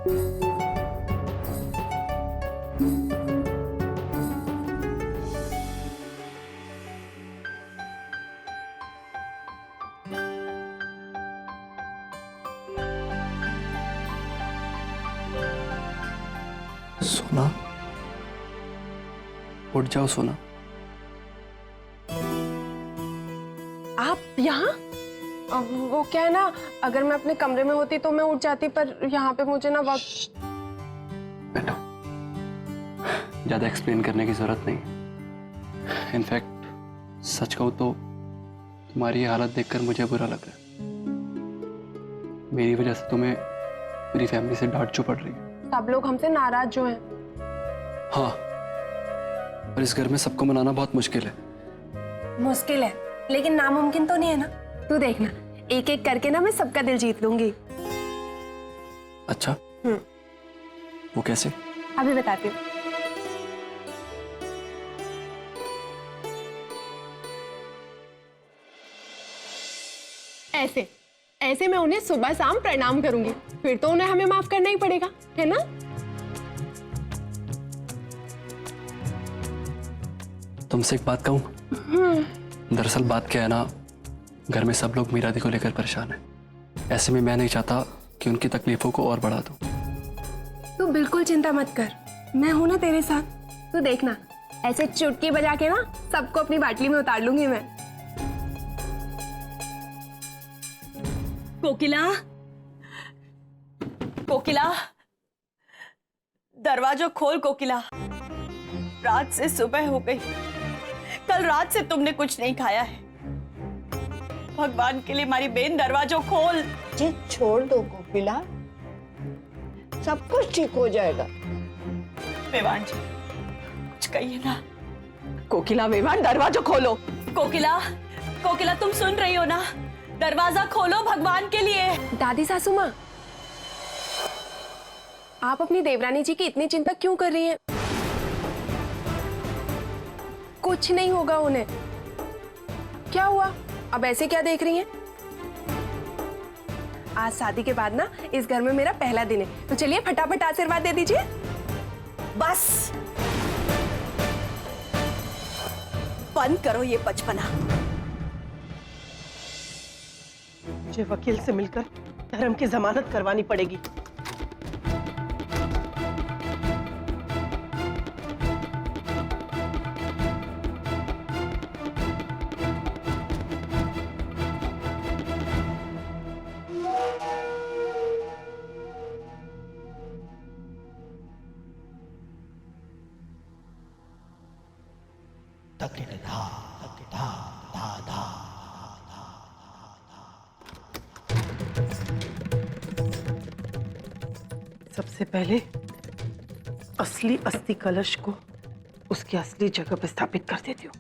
सोना, उठ जाओ सोना। आप यहाँ? वो क्या है ना, अगर मैं अपने कमरे में होती तो मैं उठ जाती, पर यहाँ पे मुझे ना वक्त। बैठो, ज्यादा एक्सप्लेन करने की जरूरत नहीं। इनफैक्ट सच कहूं तो तुम्हारी ये हालत देखकर मुझे बुरा लग रहा है। मेरी वजह से तुम्हें मेरी फैमिली से डांट जो पड़ रही है। सब लोग हमसे नाराज जो हैं। हाँ, पर इस घर में सबको मनाना बहुत मुश्किल है। मुश्किल है, लेकिन नामुमकिन तो नहीं है ना। तू देखना, एक एक करके ना मैं सबका दिल जीत लूंगी। अच्छा, वो कैसे? अभी बताती हूँ। ऐसे ऐसे मैं उन्हें सुबह शाम प्रणाम करूंगी, फिर तो उन्हें हमें माफ करना ही पड़ेगा, है ना? तुमसे एक बात कहूं? दरअसल बात क्या है ना, घर में सब लोग मीरा दी को लेकर परेशान है। ऐसे में मैं नहीं चाहता कि उनकी तकलीफों को और बढ़ा दूं। तू बिल्कुल चिंता मत कर, मैं हूं ना तेरे साथ। तू देखना, ऐसे चुटकी बजा के ना सबको अपनी बाटली में उतार लूंगी मैं। कोकिला, कोकिला, दरवाजा खोल कोकिला। रात से सुबह हो गई, कल रात से तुमने कुछ नहीं खाया है। भगवान के लिए हमारी बहन दरवाजा खोल। जिद छोड़ दो कोकिला, सब कुछ ठीक हो जाएगा। वेवान जी, कुछ कहिए ना। कोकिला, वेवान दरवाजा खोलो। कोकिला, कोकिला तुम सुन रही हो ना? दरवाजा खोलो भगवान के लिए। दादी सासू माँ, आप अपनी देवरानी जी की इतनी चिंता क्यों कर रही हैं? कुछ नहीं होगा उन्हें। क्या हुआ? अब ऐसे क्या देख रही हैं? आज शादी के बाद ना इस घर में मेरा पहला दिन है, तो चलिए फटाफट आशीर्वाद दे दीजिए। बस बंद करो ये बचपना। मुझे वकील से मिलकर धर्म की जमानत करवानी पड़ेगी। सबसे पहले असली अस्थि कलश को उसकी असली जगह पर स्थापित कर देती हूँ।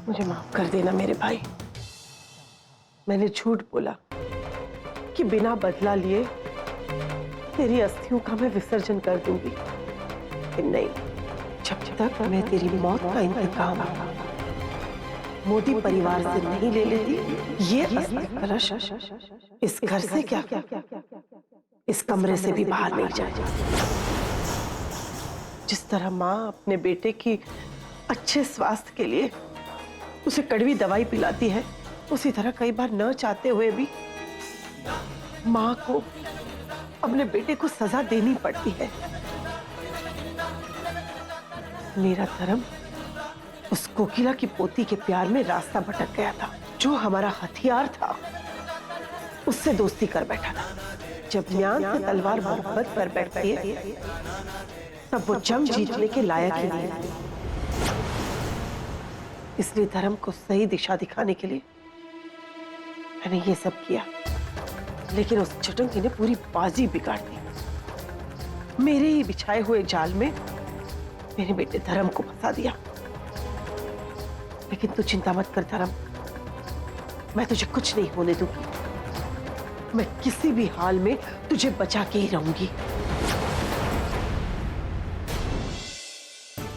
मुझे माफ कर देना मेरे भाई, मैंने झूठ बोला कि बिना बदला लिए तेरी अस्थियों का मैं विसर्जन कर दूंगी। लेकिन नहीं, जब तक मैं तेरी मौत का इंतकाम मोदी परिवार से नहीं ले लेती, ये अस्थि कलश इस घर से क्या इस कमरे से भी बाहर नहीं जाएगा। जिस तरह माँ अपने बेटे की अच्छे स्वास्थ्य के लिए उसे कड़वी दवाई पिलाती है, उसी तरह कई बार न चाहते हुए भी माँ को अपने बेटे को सजा देनी पड़ती है। मेरा धर्म उस कोकिला की पोती के प्यार में रास्ता भटक गया था। जो हमारा हथियार था उससे दोस्ती कर बैठा था। जब ज्ञान से तलवार मोहब्बत पर बैठती है तब वो जंग जीतने के लायक ही नहीं है। इसलिए धर्म को सही दिशा दिखाने के लिए मैंने ये सब किया, लेकिन उस चटंकी ने पूरी बाजी बिगाड़ दी। मेरे ही बिछाए हुए जाल में मेरे बेटे धर्म को फंसा दिया। लेकिन तू चिंता मत कर धर्म, मैं तुझे कुछ नहीं होने दूंगी। मैं किसी भी हाल में तुझे बचा के ही रहूंगी।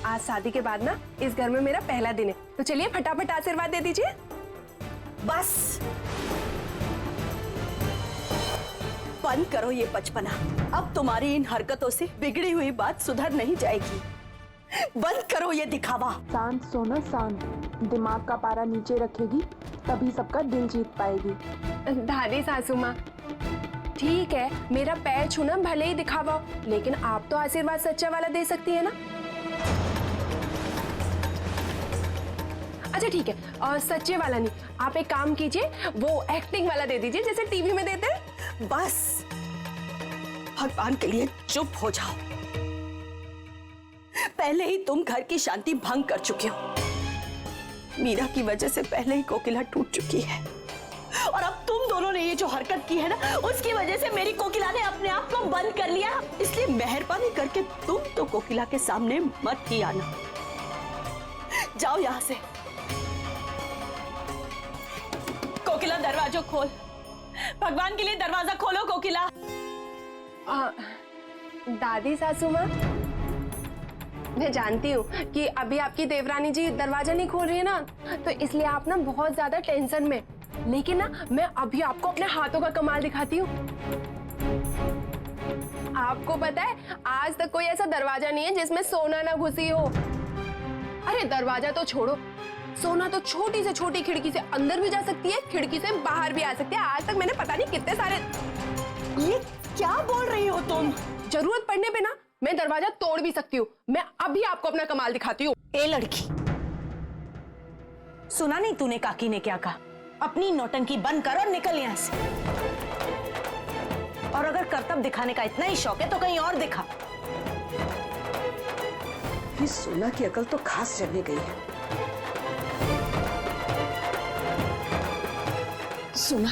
आज शादी के बाद ना इस घर में मेरा पहला दिन है, तो चलिए फटाफट आशीर्वाद दे दीजिए। बस बंद करो ये बचपना। अब तुम्हारी इन हरकतों से बिगड़ी हुई बात सुधर नहीं जाएगी। बंद करो ये दिखावा। शांत सोना शांत, दिमाग का पारा नीचे रखेगी तभी सबका दिल जीत पाएगी। दादी सासू माँ, ठीक है मेरा पैर छूना भले ही दिखावा हो, लेकिन आप तो आशीर्वाद सच्चा वाला दे सकती है ना। अच्छा ठीक है, और सच्चे वाला नहीं, आप एक काम कीजिए, वो एक्टिंग वाला दे दीजिए जैसे टीवी में देते हैं। बस भगवान के लिए चुप हो जाओ। पहले ही तुम घर की शांति भंग कर चुके हो। मीरा की वजह से पहले ही कोकिला टूट चुकी है, और अब तुम दोनों ने ये जो हरकत की है ना, उसकी वजह से मेरी कोकिला ने अपने आप को बंद कर लिया। इसलिए मेहरबानी करके तुम तो कोकिला के सामने मत ही आना। जाओ यहां से। कोकिला दरवाजा खोल, भगवान के लिए दरवाजा खोलो कोकिला। दादी सासू माँ, मैं जानती हूँ कि अभी आपकी देवरानी जी दरवाजा नहीं खोल रही है ना, तो इसलिए आप ना बहुत ज्यादा टेंशन में, लेकिन ना मैं अभी आपको अपने हाथों का कमाल दिखाती हूँ। आपको पता है आज तक कोई ऐसा दरवाजा नहीं है जिसमें सोना ना घुसी हो। अरे दरवाजा तो छोड़ो, सोना तो छोटी से छोटी खिड़की से अंदर भी जा सकती है, खिड़की से बाहर भी आ सकती है। आज तक मैंने पता नहीं कितने सारे। ये क्या बोल रही हो तुम? जरूरत पड़ने पे ना मैं दरवाजा तोड़ भी सकती हूँ। मैं अभी आपको अपना कमाल दिखाती हूँ। ए लड़की, सुना नहीं तूने काकी ने क्या कहा? अपनी नौटंकी बंद कर और निकल यहां से। और अगर करतब दिखाने का इतना ही शौक है तो कहीं और दिखा। इस सोना की अकल तो खास चढ़ने गई है। सुना,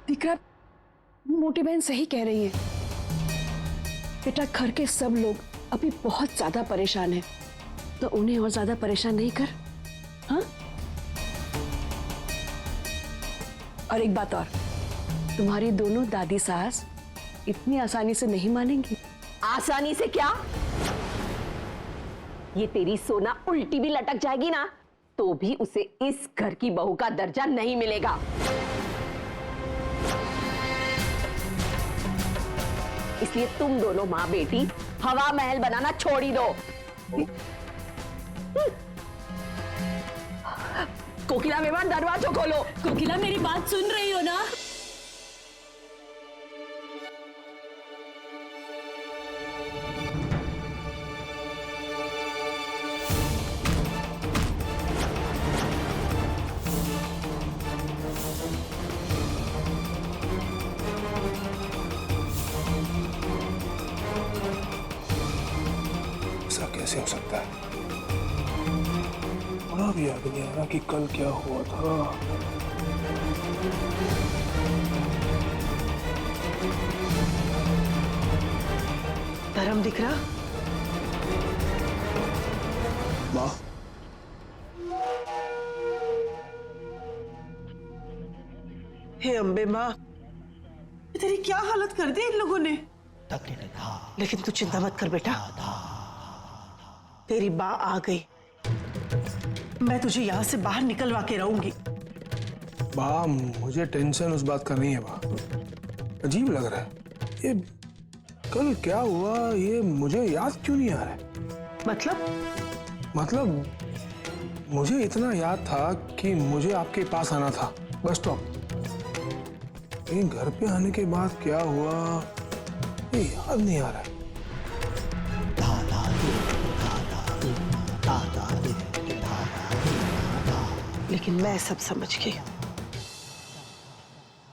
विक्रम, मोटी बहन सही कह रही है। बेटा घर के सब लोग अभी बहुत ज्यादा परेशान हैं, तो उन्हें और ज्यादा परेशान नहीं कर। हाँ? और एक बात और, तुम्हारी दोनों दादी सास इतनी आसानी से नहीं मानेंगी। आसानी से क्या? ये तेरी सोना उल्टी भी लटक जाएगी ना, तो भी उसे इस घर की बहू का दर्जा नहीं मिलेगा। इसलिए तुम दोनों माँ बेटी हवा महल बनाना छोड़ ही दो। कोकिला मेहमान दरवाजा खोलो। कोकिला मेरी बात सुन रही हो ना? ऐसा कैसे हो सकता है? बड़ा भी याद नहीं आ रहा कि कल क्या हुआ था। धर्म दिख रहा? माँ, हे अम्बे माँ, तेरी क्या हालत कर दी इन लोगों ने। लेकिन तू चिंता मत कर बेटा, तेरी माँ आ गई। मैं तुझे यहां से बाहर निकलवा के रहूंगी। माँ मुझे टेंशन उस बात का नहीं है माँ। अजीब लग रहा है, ये कल क्या हुआ ये मुझे याद क्यों नहीं आ रहा है? मतलब मुझे इतना याद था कि मुझे आपके पास आना था बस स्टॉप, लेकिन घर पे आने के बाद क्या हुआ ये याद नहीं आ रहा है। लेकिन मैं सब समझ गई। ये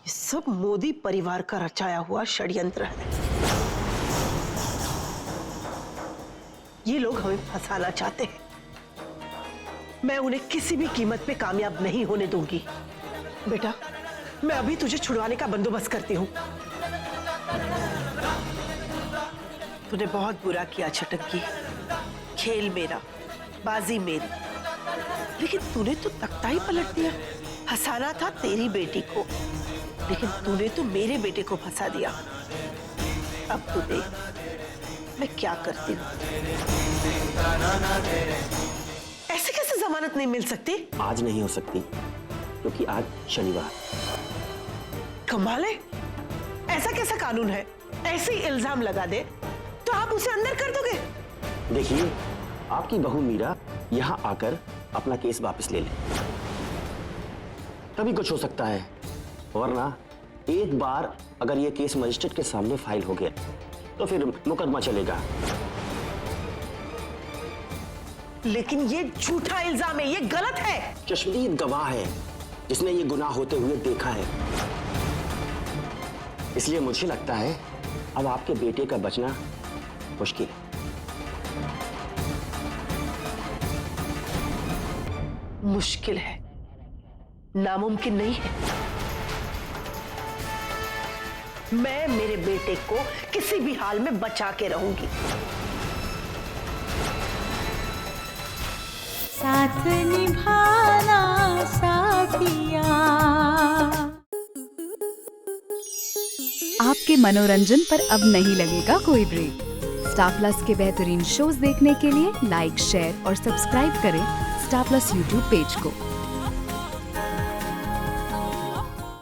सब मोदी परिवार का रचाया हुआ षड्यंत्र है। ये लोग हमें फंसाना चाहते हैं। मैं उन्हें किसी भी कीमत पे कामयाब नहीं होने दूंगी। बेटा, मैं अभी तुझे छुड़वाने का बंदोबस्त करती हूँ। तूने बहुत बुरा किया छटक की। खेल मेरा, बाजी मेरी, लेकिन तूने तो तख्ता ही पलट दिया। फंसाना था तेरी बेटी को, लेकिन तूने तो मेरे बेटे को फंसा दिया। अब तू देख मैं क्या करती हूँ। ऐसे कैसे जमानत नहीं मिल सकती? आज नहीं हो सकती क्योंकि आज शनिवार। कमाल है, ऐसा कैसा कानून है? ऐसे ही इल्जाम लगा दे तो आप उसे अंदर कर दोगे? देखिए, आपकी बहू मीरा यहाँ आकर अपना केस वापस ले ले, तभी कुछ हो सकता है। वरना एक बार अगर ये केस मजिस्ट्रेट के सामने फाइल हो गया तो फिर मुकदमा चलेगा। लेकिन ये झूठा इल्जाम है, ये गलत है। चश्मदीद गवाह है जिसने ये गुनाह होते हुए देखा है। इसलिए मुझे लगता है अब आपके बेटे का बचना मुश्किल है। मुश्किल है, नामुमकिन नहीं है। मैं मेरे बेटे को किसी भी हाल में बचा के रहूंगी। साथ निभाना साथिया। आपके मनोरंजन पर अब नहीं लगेगा कोई ब्रेक। स्टार प्लस के बेहतरीन शोज देखने के लिए लाइक, शेयर और सब्सक्राइब करें स्टार प्लस यूट्यूब पेज को।